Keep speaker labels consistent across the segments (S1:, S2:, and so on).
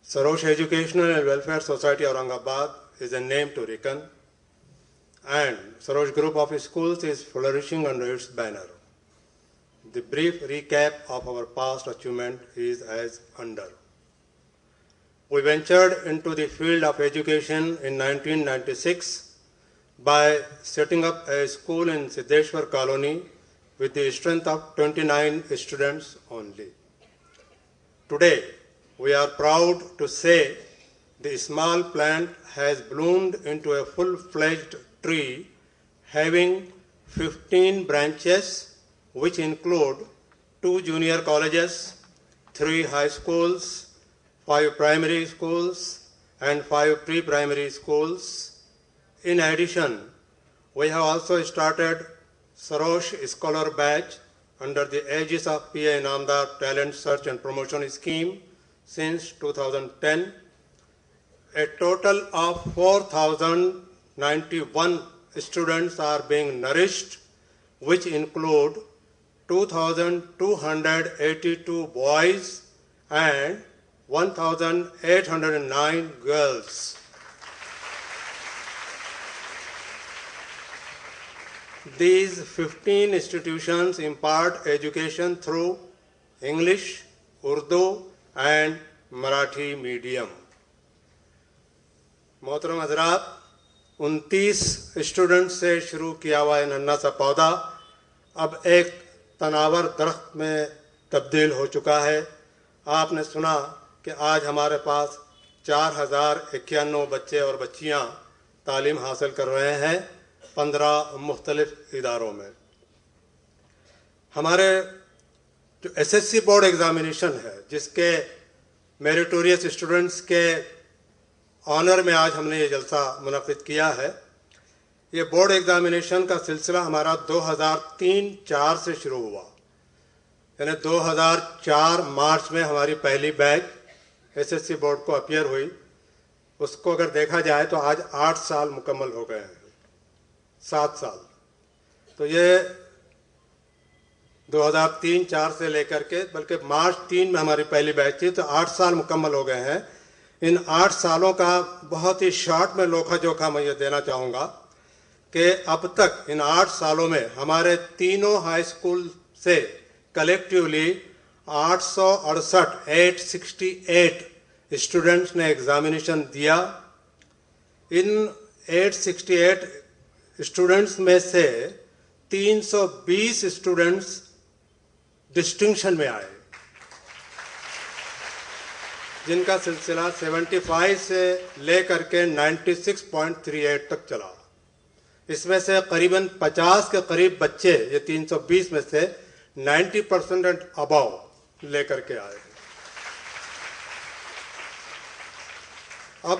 S1: Sarosh Educational and Welfare Society Aurangabad is a name to reckon, and Sarosh Group of Schools is flourishing under its banner. The brief recap of our past achievement is as under. We ventured into the field of education in 1996 by setting up a school in Siddheshwar Colony with the strength of 29 students only. Today, we are proud to say the small plant has bloomed into a full-fledged tree having 15 branches, which include 2 junior colleges, 3 high schools, 5 primary schools, and 5 pre-primary schools. In addition, we have also started Sarosh Scholar Batch under the aegis of P.A. Inamdar Talent Search and Promotion Scheme since 2010. A total of 4,091 students are being nourished, which include 2,282 boys and 1,809 girls. These 15 institutions impart education through English, Urdu, and Marathi medium. मोहतरम हजरात, 29 student से शुरू किया हुआ नन्हा सा पौधा अब एक तनावर दरख्त में तब्दील हो चुका है। आपने सुना कि आज हमारे पास 4,091 बच्चे और बच्चियां तालीम हासिल कर रहे हैं 15 मुख्तलिफ इदारों में। हमारे जो एसएससी बोर्ड एग्जामिनेशन है, जिसके मेरिटोरियस स्टूडेंट्स के ऑनर में आज हमने ये जलसा मुनक़िद किया है, ये बोर्ड एग्जामिनेशन का सिलसिला हमारा 2003-04 से शुरू हुआ। यानी 2004 मार्च में हमारी पहली बैच एसएससी बोर्ड को अपीयर हुई। उसको अगर देखा जाए तो आज 8 साल मुकम्मल हो गए हैं, 7 साल। तो ये 2003-04 से लेकर के बल्कि मार्च 3 में हमारी पहली बैच थी, तो 8 साल मुकम्मल हो गए हैं। इन 8 सालों का बहुत ही शॉर्ट में लोखा जोखा मैं ये देना चाहूँगा कि अब तक इन 8 सालों में हमारे तीनों हाई स्कूल से कलेक्टिवली 868 स्टूडेंट्स ने एग्जामिनेशन दिया। इन 868 स्टूडेंट्स में से 320 स्टूडेंट्स डिस्टिंक्शन में आए, जिनका सिलसिला 75 से लेकर के 96.38 तक चला। इसमें से करीबन 50 के करीब बच्चे, ये 320 में से 90% एंड अबव लेकर के आए। अब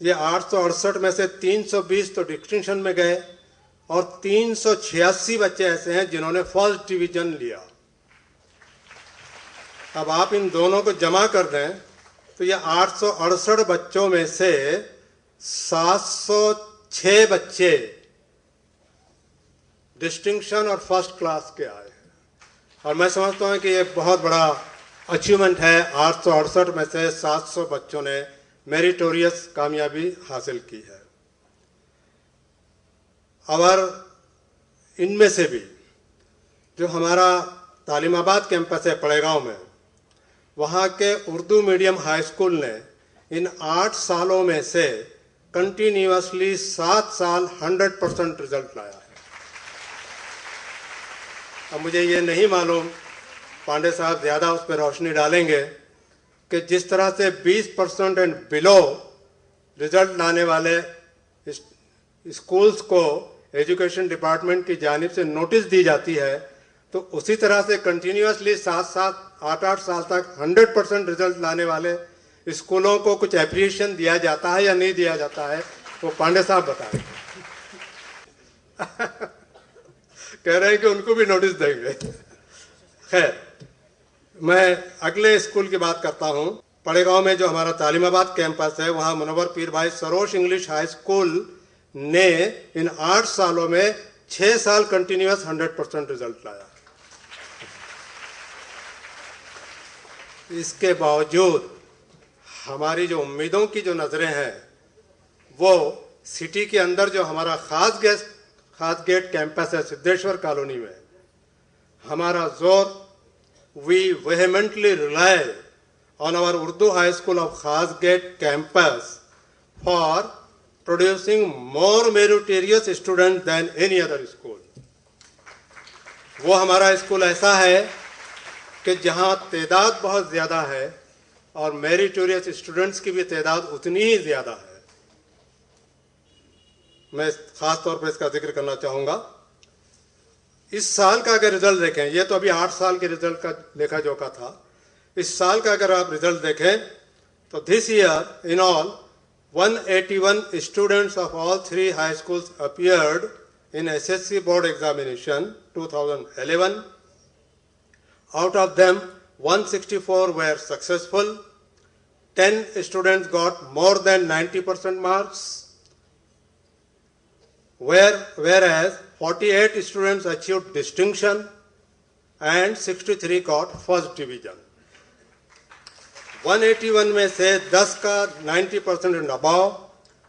S1: ये 868 में से 320 तो डिस्टिंक्शन में गए और 386 बच्चे ऐसे हैं जिन्होंने फर्स्ट डिवीजन लिया। अब आप इन दोनों को जमा कर दें तो ये 868 बच्चों में से 706 बच्चे डिस्टिंक्शन और फर्स्ट क्लास के आए हैं। और मैं समझता हूं कि ये बहुत बड़ा अचीवमेंट है। 868 में से 700 बच्चों ने मेरिटोरियस कामयाबी हासिल की है। और इनमें से भी जो हमारा तालीमाबाद कैंपस है पड़ेगांव में, वहाँ के उर्दू मीडियम हाई स्कूल ने इन 8 सालों में से कंटिन्यूअसली 7 साल 100% रिजल्ट लाया है। अब मुझे ये नहीं मालूम, पांडे साहब ज़्यादा उस पर रोशनी डालेंगे, कि जिस तरह से 20% एंड बिलो रिजल्ट लाने वाले स्कूल्स को एजुकेशन डिपार्टमेंट की जानिब से नोटिस दी जाती है, तो उसी तरह से कंटिन्यूअसली 8 साल तक 100% रिजल्ट लाने वाले स्कूलों को कुछ एप्रिसिएशन दिया जाता है या नहीं दिया जाता है, वो पांडे साहब बताएं। कह रहे हैं कि उनको भी नोटिस देंगे। खैर, मैं अगले स्कूल की बात करता हूँ। पड़ेगांव में जो हमारा तालीमाबाद कैंपस है, वहाँ मुनव्वर पीर भाई सरोश इंग्लिश हाई स्कूल ने इन 8 सालों में 6 साल कंटिन्यूअस 100% रिजल्ट लाया। इसके बावजूद ہماری جو امیدوں کی جو نظریں ہیں وہ سٹی کے اندر جو ہمارا خاص گیٹ کیمپس ہے سدھیشور کالونی میں، ہمارا زور وی ویہمنٹلی rely on our Urdu High School of Khasgate campus for producing more meritorious students than any other school. وہ ہمارا اسکول ایسا ہے کہ جہاں تعداد بہت زیادہ ہے اور میریٹوریس اسٹوڈنٹس کی بھی تعداد اتنی ہی زیادہ ہے. میں خاص طور پر اس کا ذکر کرنا چاہوں گا. اس سال کا اگر رزلٹ دیکھیں، یہ تو ابھی 8 سال کے رزلٹ کا لیکھا جوکھا تھا، اس سال کا اگر آپ رزلٹ دیکھیں تو this year in all 181 students of all 3 high schools appeared in SSC board examination 2011. Out of them 164 were successful. 10 students got more than 90% marks, whereas 48 students achieved distinction and 63 got first division. 181 میں سے 10 کا 90% and above,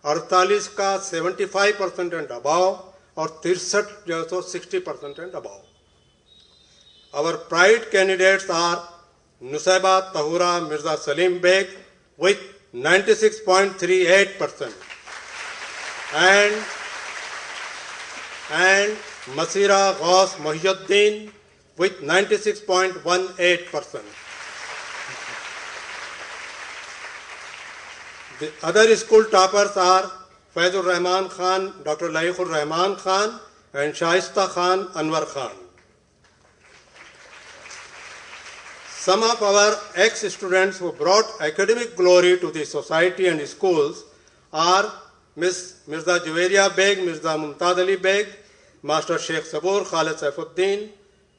S1: 48 کا 75% and above اور 63 جو ہے 60% and above. Our pride candidates are Nusaiba Tahura Mirza Salim Beg with 96.38% and Masira Ghaus Mohiuddin with 96.18%. The other school toppers are Faizur Rahman Khan, Dr. Laiqur Rahman Khan and Shaista Khan Anwar Khan. Some of our ex-students who brought academic glory to the society and schools are Ms. Mirza Juwairiya Beg, Mirza Mumtaz Ali Beg, Master Sheikh Sabur Khalid Saifuddin,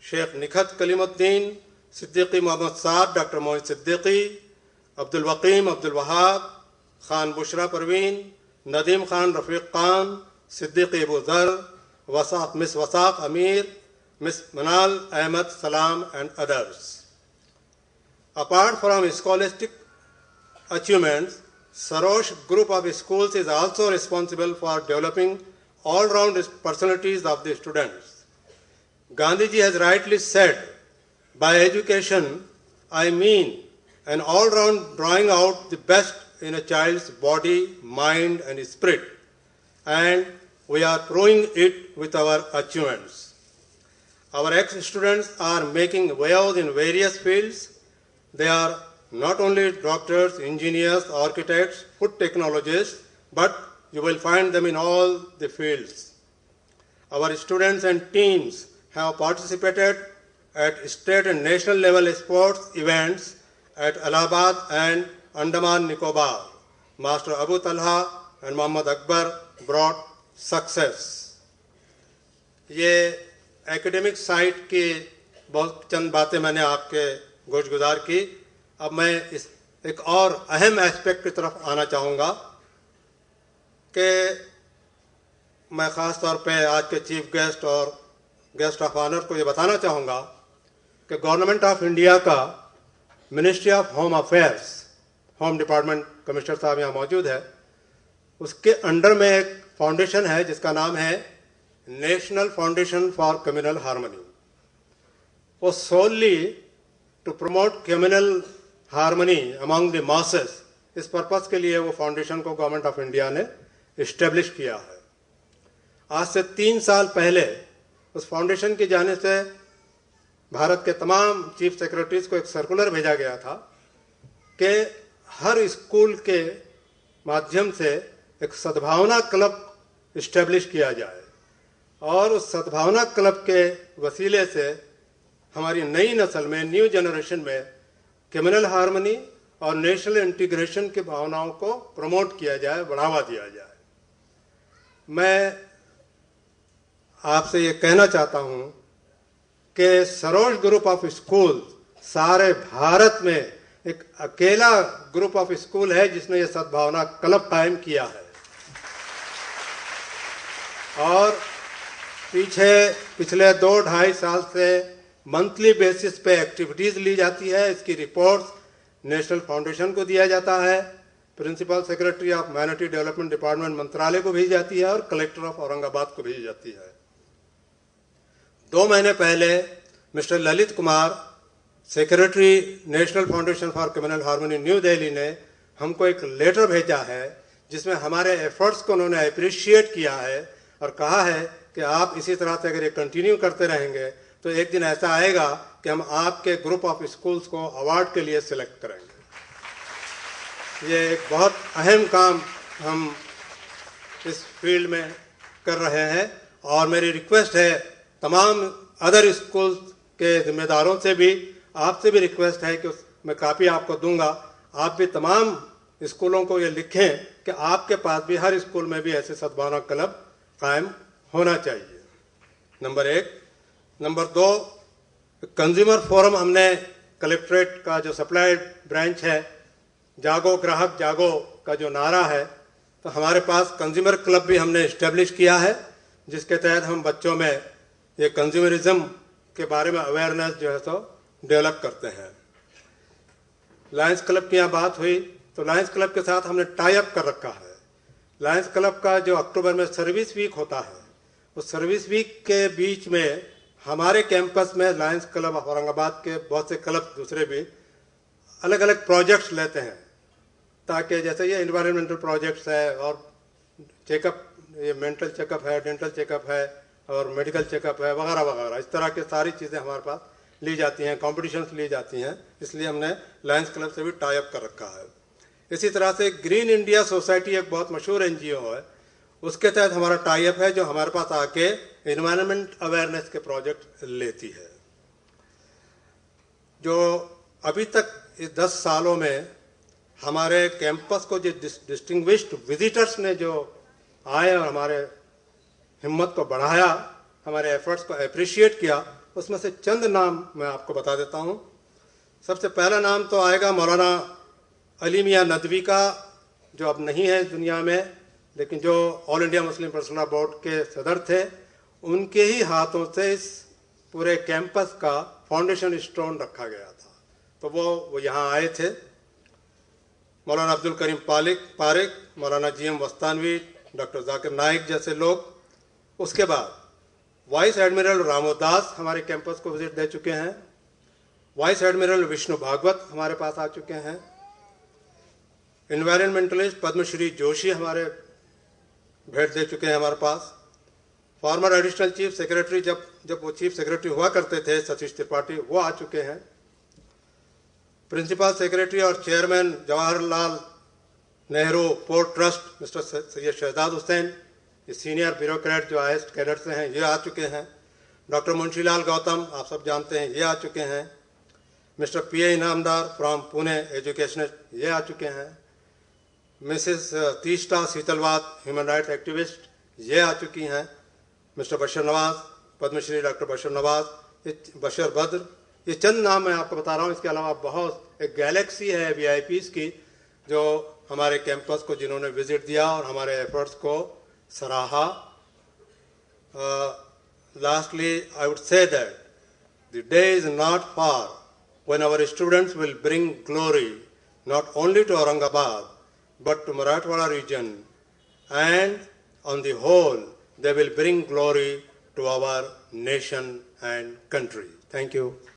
S1: Sheikh Nikhat Kalimuddin, Siddiqui Muhammad Saad, Dr. Mohit Siddiqui, Abdul Waqim Abdul Wahab, Khan Bushra Parveen, Nadeem Khan Rafiq Khan, Siddiqui Abu Zar, Miss Wasaq Amir, Miss Manal Ahmed Salam and others. Apart from scholastic achievements, Sarosh Group of Schools is also responsible for developing all-round personalities of the students. Gandhiji has rightly said, by education, I mean an all-round drawing out the best in a child's body, mind and spirit, and we are proving it with our achievements. Our ex-students are making waves in various fields. They are not only doctors, engineers, architects, food technologists, but you will find them in all the fields. Our students and teams have participated at state and national level sports events at Allahabad and Andaman Nicobar. Master Abu Talha and Muhammad Akbar brought success. یہ academic site کی بہت چند باتیں میں نے آپ کے گوش گزار کی. اب میں اس ایک اور اہم ایسپیکٹ کی طرف آنا چاہوں گا کہ میں خاص طور پہ آج کے چیف گیسٹ اور گیسٹ آف آنر کو یہ بتانا چاہوں گا کہ گورنمنٹ آف انڈیا کا ministry of home affairs, home department commissioner صاحب یہاں موجود ہے، اس کے انڈر میں ایک فاؤنڈیشن ہے جس کا نام ہے national foundation for communal harmony. وہ solely to promote communal harmony among the masses, اس پرپس کے لیے وہ فاؤنڈیشن کو گورنمنٹ آف انڈیا نے اسٹیبلش کیا ہے. آج سے 3 سال پہلے اس فاؤنڈیشن کی جانب سے بھارت کے تمام چیف سیکرٹریز کو ایک سرکولر بھیجا گیا تھا کہ ہر اسکول کے مادھیم سے ایک سدبھاونا کلب اسٹیبلش کیا جائے اور اس سدبھاونا کلب کے وسیلے سے ہماری نئی نسل میں، نیو جنریشن میں کمیونل ہارمنی اور نیشنل انٹیگریشن کی بھاوناؤں کو پروموٹ کیا جائے، بڑھاوا دیا جائے. میں آپ سے یہ کہنا چاہتا ہوں کہ سروش گروپ آف اسکول سارے بھارت میں ایک اکیلا گروپ آف اسکول ہے جس نے یہ سدبھاونا کلب قائم کیا ہے. اور پچھلے 2-2.5 سال سے منتھلی بیسس پہ ایکٹیویٹیز لی جاتی ہے. اس کی رپورٹس नेशनल फाउंडेशन को दिया जाता है, principal secretary of minority development department मंत्रालय को भेजी जाती है और कलेक्टर ऑफ औरंगाबाद को भेजी जाती है। 2 महीने पहले mister Lalit Kumar, secretary national foundation for communal harmony new Delhi ने हमको एक लेटर भेजा है जिसमें हमारे एफर्ट्स को उन्होंने अप्रिशिएट किया है और कहा है कि आप इसी तरह से अगर ये कंटिन्यू करते रहेंगे तो एक दिन ऐसा आएगा कि हम आपके ग्रुप ऑफ स्कूल्स को अवार्ड के लिए सिलेक्ट करेंगे। ये एक बहुत अहम काम हम इस फील्ड में कर रहे हैं और मेरी रिक्वेस्ट है तमाम अदर स्कूल्स के जिम्मेदारों से भी, आपसे भी रिक्वेस्ट है कि मैं कापी आपको दूंगा, आप भी तमाम स्कूलों को ये लिखें कि आपके पास भी हर स्कूल में भी ऐसे सद्भावना क्लब कायम होना चाहिए। नंबर 1। नंबर 2, कंज्यूमर फोरम हमने कलेक्ट्रेट का जो सप्लाई ब्रांच है, जागो ग्राहक जागो का जो नारा है, तो हमारे पास कंज्यूमर क्लब भी हमने इस्टेब्लिश किया है जिसके तहत हम बच्चों में ये कंज्यूमरिज्म के बारे में अवेयरनेस जो है तो डेवलप करते हैं। लायंस क्लब की यहाँ बात हुई तो लायंस क्लब के साथ हमने टाई अप कर रखा है। लायंस क्लब का जो अक्टूबर में सर्विस वीक होता है, उस सर्विस वीक के बीच में हमारे कैंपस में लायंस क्लब ऑफ औरंगाबाद के बहुत से क्लब दूसरे भी अलग अलग प्रोजेक्ट्स लेते हैं ताकि जैसे ये इन्वायरमेंटल प्रोजेक्ट्स है और चेकअप, ये मेंटल चेकअप है, डेंटल चेकअप है और मेडिकल चेकअप है वगैरह वगैरह, इस तरह की सारी चीज़ें हमारे पास ली जाती हैं, कॉम्पिटिशन्स ली जाती हैं, इसलिए हमने लायंस क्लब से भी टाई अप कर रखा है। इसी तरह से ग्रीन इंडिया सोसाइटी एक बहुत मशहूर एनजीओ है, उसके तहत हमारा टाई अप है जो हमारे पास आके एनवायरनमेंट अवेयरनेस के प्रोजेक्ट लेती है। जो अभी तक इस 10 सालों में हमारे कैंपस को जो डिस्टिंग्विश्ड विजिटर्स ने जो आए और हमारे हिम्मत को बढ़ाया, हमारे एफर्ट्स को अप्रिशिएट किया, उसमें से चंद नाम मैं आपको बता देता हूँ। सबसे पहला नाम तो आएगा मौलाना अली मियां नदवी का, जो अब नहीं है दुनिया में, लेकिन जो all India Muslim personal board के सदर थे, उनके ही हाथों से इस पूरे कैंपस का फाउंडेशन स्टोन रखा गया था, तो वो यहाँ आए थे। मौलाना अब्दुल करीम पारिक, मौलाना GM वस्तानवी, डॉक्टर जाकिर नाइक जैसे लोग। उसके बाद वाइस एडमिरल रामोदास हमारे कैंपस को विजिट दे चुके हैं। वाइस एडमिरल विष्णु भागवत हमारे पास आ चुके हैं। एनवायरमेंटलिस्ट पद्मश्री जोशी हमारे भेंट दे चुके हैं हमारे पास। फॉर्मर एडिशनल चीफ सेक्रेटरी, जब वो चीफ सेक्रेटरी हुआ करते थे, सतीश त्रिपाठी, वो आ चुके हैं। प्रिंसिपल सेक्रेटरी और chairman Jawaharlal Nehru port trust mister Syed Shahzad Hussain, ये सीनियर ब्यूरोक्रेट जो IAS कैडर से हैं, ये आ चुके हैं। डॉक्टर मुंशीलाल गौतम आप सब जानते हैं, ये आ चुके हैं। Mister PA Inamdar from Pune educationist, ये आ चुके हैं। Mrs Teesta Setalvad human rights activist, ये आ चुकी हैं। मिस्टर बशर नवाज, पद्मश्री डॉक्टर बशर नवाज, बशर बद्र, ये चंद नाम मैं आपको बता रहा हूँ। इसके अलावा बहुत एक गैलेक्सी है VIPs की जो हमारे कैंपस को जिन्होंने विजिट दिया और हमारे एफर्ट्स को सराहा। Lastly, I would say that the day is not far when our students will bring glory not only to Aurangabad but to Marathwada region, and on the whole they will bring glory to our nation and country. Thank you.